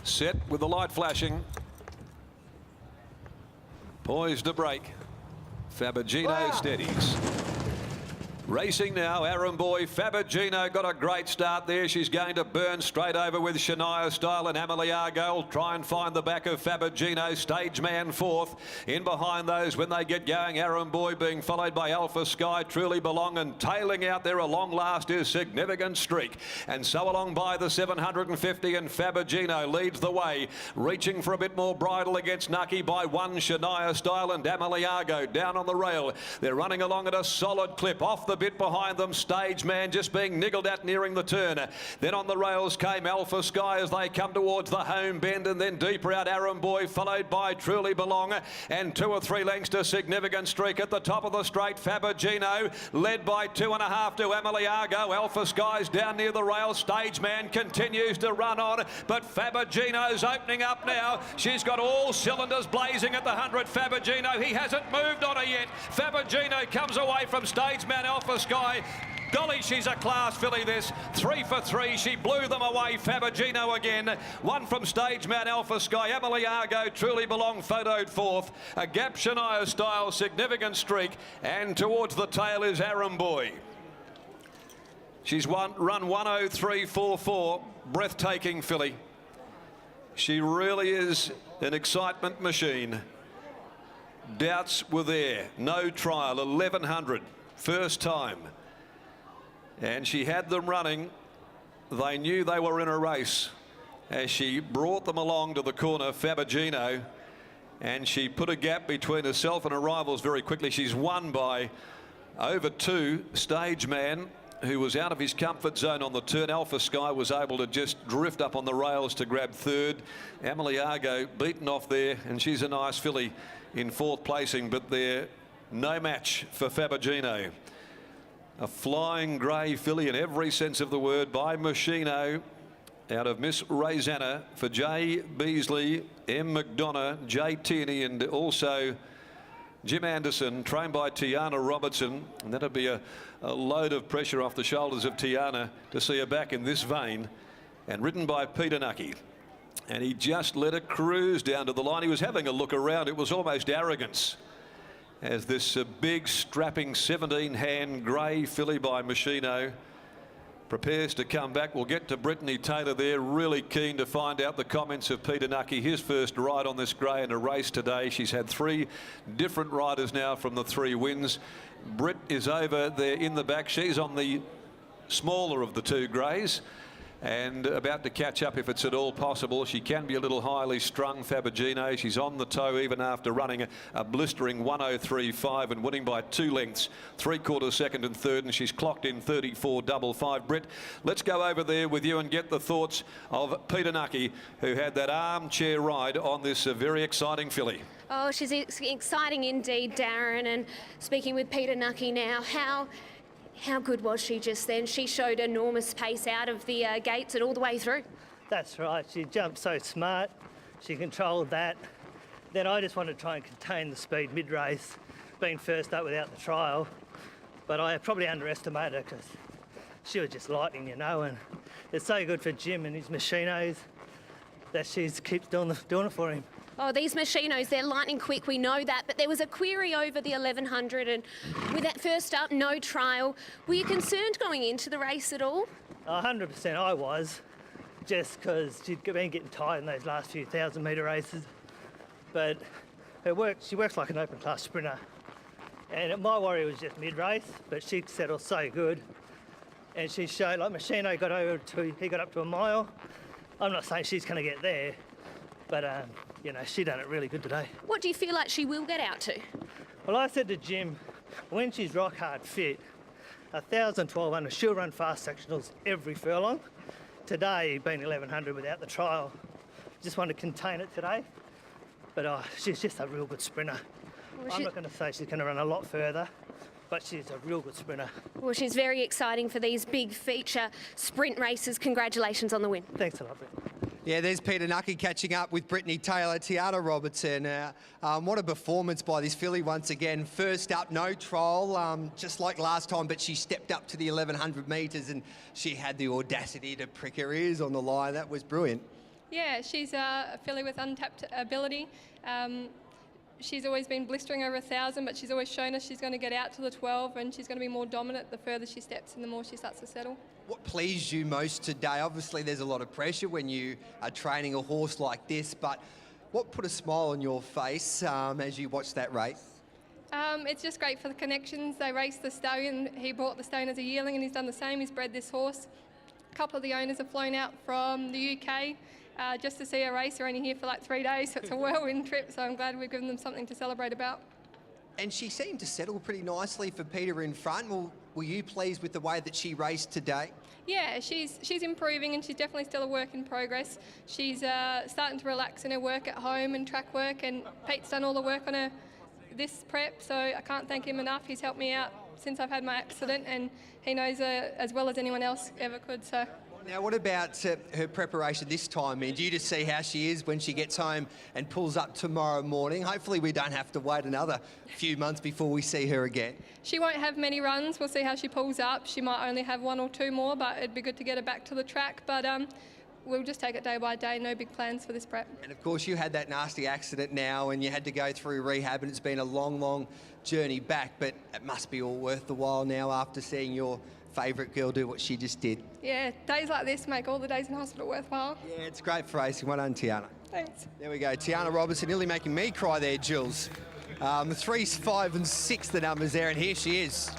Set with the light flashing. Poised to break. Fabagino steadies. Racing now, Aaron Boy. Fabagino got a great start there. She's going to burn straight over with Shania Style and Ameliago. Will try and find the back of Fabagino. Stage Man fourth. In behind those when they get going, Aaron Boy being followed by Alpha Sky, Truly Belong, and tailing out there a long last is Significant Streak. And so along by the 750, and Fabagino leads the way. Reaching for a bit more bridle against Nucky by one, Shania Style and Ameliago down on the rail. They're running along at a solid clip. Off the bit behind them, Stage Man just being niggled at nearing the turn. Then on the rails came Alpha Sky as they come towards the home bend, and then deeper out Aaron Boy, followed by Truly Belong, and 2 or 3 lengths to Significant Streak at the top of the straight. Fabagino led by 2.5 to Ameliago. Alpha Sky's down near the rail. Stage Man continues to run on, but Fabagino's opening up now. She's got all cylinders blazing at the 100. Fabagino, he hasn't moved on her yet. Fabagino comes away from Stage Man. Alpha Sky. Golly, she's a class filly this. 3 for 3. She blew them away. Fabagino again. 1 from Stage Man, Alpha Sky. Ameliago, Truly Belong, photoed fourth. A gap, Shania Style, Significant Streak. And towards the tail is Aaron Boy. She's run 103.44. Breathtaking filly. She really is an excitement machine. Doubts were there. No trial. 1100. First time. And she had them running. They knew they were in a race as she brought them along to the corner, Fabagino, and she put a gap between herself and her rivals very quickly. She's won by over 2. Stage Man, who was out of his comfort zone on the turn. Alpha Sky was able to just drift up on the rails to grab third. Ameliago beaten off there, and she's a nice filly in fourth placing, but they're no match for Fabagino. A flying grey filly in every sense of the word by Machino out of Miss Raizana for J. Beasley, M. McDonough, J. Tierney, and also Jim Anderson, trained by Tiana Robertson. And that'll be a load of pressure off the shoulders of Tiana to see her back in this vein. And ridden by Peter Nucky. And he just let her cruise down to the line. He was having a look around. It was almost arrogance as this big strapping 17-hand grey filly by Machino prepares to come back. We'll get to Brittany Taylor there. Really keen to find out the comments of Peter Nucky. His first ride on this grey in a race today. She's had 3 different riders now from the 3 wins. Britt is over there in the back. She's on the smaller of the 2 greys and about to catch up if it's at all possible. She can be a little highly strung, Fabagino. She's on the toe even after running a blistering 103.5 and winning by 2 lengths, 3/4 second and third, and she's clocked in 34.55. Britt, let's go over there with you and get the thoughts of Peter Nucky, who had that armchair ride on this very exciting filly. Oh, she's exciting indeed, Darren. And speaking with Peter Nucky now, how good was she just then? She showed enormous pace out of the gates and all the way through. That's right. She jumped so smart. She controlled that. Then I just wanted to try and contain the speed mid-race, being first up without the trial. But I probably underestimated her because she was just lightning, you know. And it's so good for Jim and his machinos that she keeps doing it for him. Oh, these Machinos, they're lightning quick, we know that, but there was a query over the 1100 and with that first up, no trial. Were you concerned going into the race at all? 100% I was, just because she'd been getting tired in those last few 1,000-metre races. But she works like an open class sprinter. And my worry was just mid-race, but she settled so good. And she showed, like Machino he got up to a mile. I'm not saying she's going to get there, but you know, she done it really good today. What do you feel like she will get out to? Well, I said to Jim, when she's rock hard fit, 1,000, 1,200, she'll run fast sectionals every furlong. Today, being 1,100 without the trial, just wanted to contain it today. But she's just a real good sprinter. Well, I'm not going to say she's going to run a lot further, but she's a real good sprinter. Well, she's very exciting for these big feature sprint races. Congratulations on the win. Thanks a lot, Brett. Yeah, there's Peter Nucky catching up with Brittany Taylor, Tiana Robertson. What a performance by this filly once again. First up, no trial, just like last time, but she stepped up to the 1,100 metres and she had the audacity to prick her ears on the line. That was brilliant. Yeah, she's a filly with untapped ability. She's always been blistering over 1,000, but she's always shown us she's going to get out to the 12, and she's going to be more dominant the further she steps and the more she starts to settle. What pleased you most today? Obviously, there's a lot of pressure when you are training a horse like this, but what put a smile on your face as you watched that race? It's just great for the connections. They raced the stallion. He bought the stallion as a yearling, and he's done the same. He's bred this horse. A couple of the owners have flown out from the UK just to see a race. They're only here for like 3 days, so it's a whirlwind trip, so I'm glad we've given them something to celebrate about. And she seemed to settle pretty nicely for Peter in front. Well, were you pleased with the way that she raced today? Yeah, she's improving, and she's definitely still a work in progress. She's starting to relax in her work at home and track work, and Pete's done all the work on her this prep, so I can't thank him enough. He's helped me out since I've had my accident, and he knows her as well as anyone else ever could. So. Now, what about her preparation this time? I mean, do you just see how she is when she gets home and pulls up tomorrow morning? Hopefully we don't have to wait another few months before we see her again. She won't have many runs. We'll see how she pulls up. She might only have 1 or 2 more, but it'd be good to get her back to the track. But we'll just take it day by day. No big plans for this prep. And of course, you had that nasty accident now and you had to go through rehab, and it's been a long, long journey back, but it must be all worth the while now after seeing your favourite girl do what she just did. Yeah, days like this make all the days in hospital worthwhile. Yeah, it's great for racing. Well done, Tiana. Thanks. There we go. Tiana Robertson nearly making me cry there, Jules. 3, 5 and 6 the numbers there, and here she is.